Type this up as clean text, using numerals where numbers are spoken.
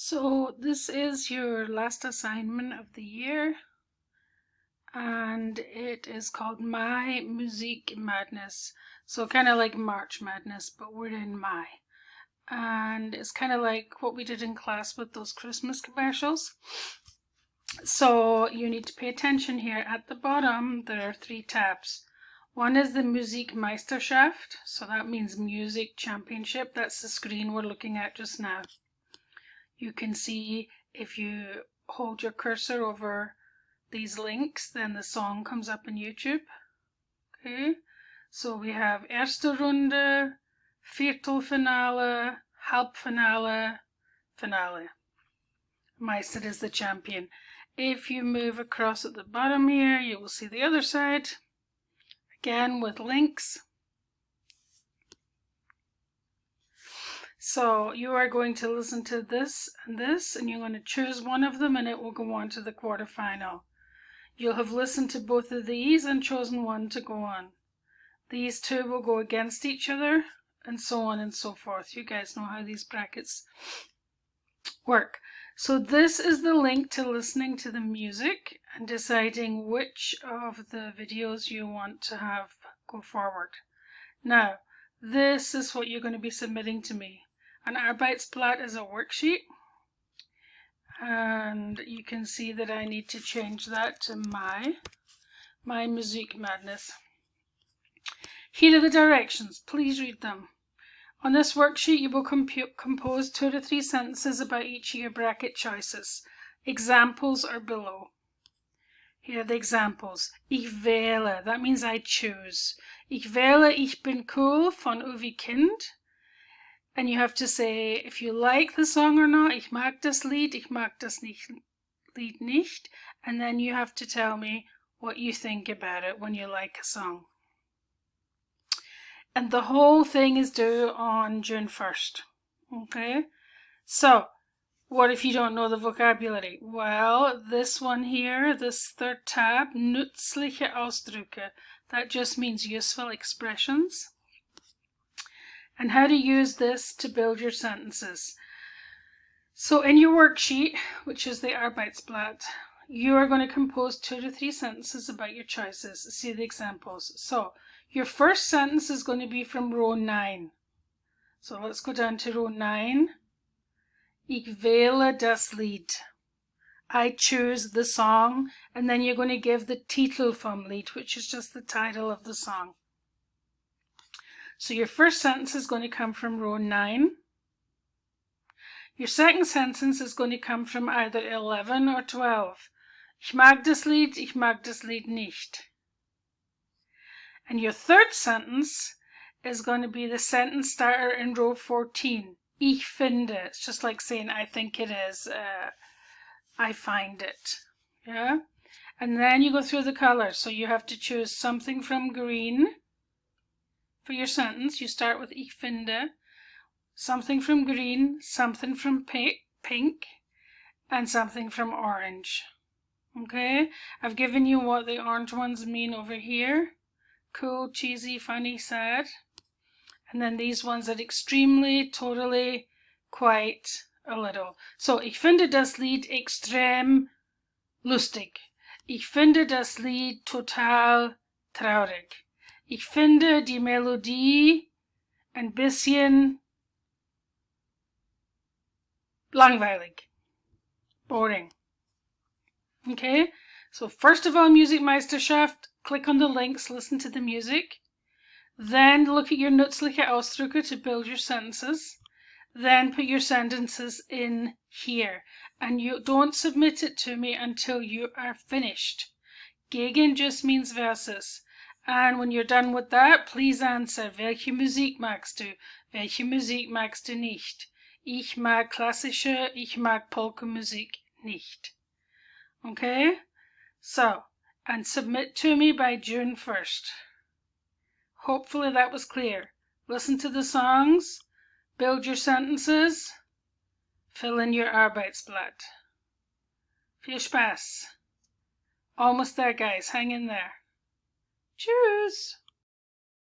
So this is your last assignment of the year, and it is called My Musik Madness. So kind of like March Madness, but we're in May. And it's kind of like what we did in class with those Christmas commercials. So you need to pay attention here. At the bottom, there are 3 tabs. One is the Musikmeisterschaft, so that means Music Championship. That's the screen we're looking at just now. You can see if you hold your cursor over these links, then the song comes up in YouTube. Okay, so we have Erste Runde, Viertelfinale, Halbfinale, Finale. Meister is the champion. If you move across at the bottom here, you will see the other side, again with links. So you are going to listen to this, and you're going to choose one of them, and it will go on to the quarterfinal. You'll have listened to both of these and chosen one to go on. These 2 will go against each other, and so on and so forth. You guys know how these brackets work. So this is the link to listening to the music and deciding which of the videos you want to have go forward. Now, this is what you're going to be submitting to me. An Arbeitsblatt is a worksheet, and you can see that I need to change that to my Musik Madness. Here are the directions. Please read them. On this worksheet, you will compose 2 to 3 sentences about each of your bracket choices. Examples are below. Here are the examples. Ich wähle, that means I choose. Ich wähle, ich bin cool von Uwe Kind. And you have to say if you like the song or not. Ich mag das Lied, ich mag das Lied nicht. And then you have to tell me what you think about it when you like a song. And the whole thing is due on June 1st. Okay? So, what if you don't know the vocabulary? Well, this one here, this 3rd tab, nützliche Ausdrücke. That just means useful expressions. And how to use this to build your sentences. So in your worksheet, which is the Arbeitsblatt, you are going to compose 2 to 3 sentences about your choices. See the examples. So your first sentence is going to be from row 9. So let's go down to row 9. Ich wähle das Lied. I choose the song, and then you're going to give the Titel vom Lied, which is just the title of the song. So your first sentence is going to come from row 9. Your second sentence is going to come from either 11 or 12. Ich mag das Lied, ich mag das Lied nicht. And your third sentence is going to be the sentence starter in row 14. Ich finde. It's just like saying I think it is, I find it. Yeah? And then you go through the colors. So you have to choose something from green. For your sentence, you start with Ich finde, something from green, something from pink, and something from orange. Okay? I've given you what the orange ones mean over here. Cool, cheesy, funny, sad. And then these ones are extremely, totally, quite, a little. So, ich finde das Lied extrem lustig. Ich finde das Lied total traurig. Ich finde die Melodie ein bisschen langweilig. Boring. Okay? So first of all, Musikmeisterschaft, click on the links, listen to the music. Then look at your nützliche Ausdrücke to build your sentences. Then put your sentences in here. And you don't submit it to me until you are finished. Gegen just means versus. And when you're done with that, please answer, welche Musik magst du? Welche Musik magst du nicht? Ich mag klassische, ich mag Polka-Musik nicht. Okay? So, and submit to me by June 1st. Hopefully that was clear. Listen to the songs, build your sentences, fill in your Arbeitsblatt. Viel Spaß. Almost there, guys. Hang in there. Tschüss.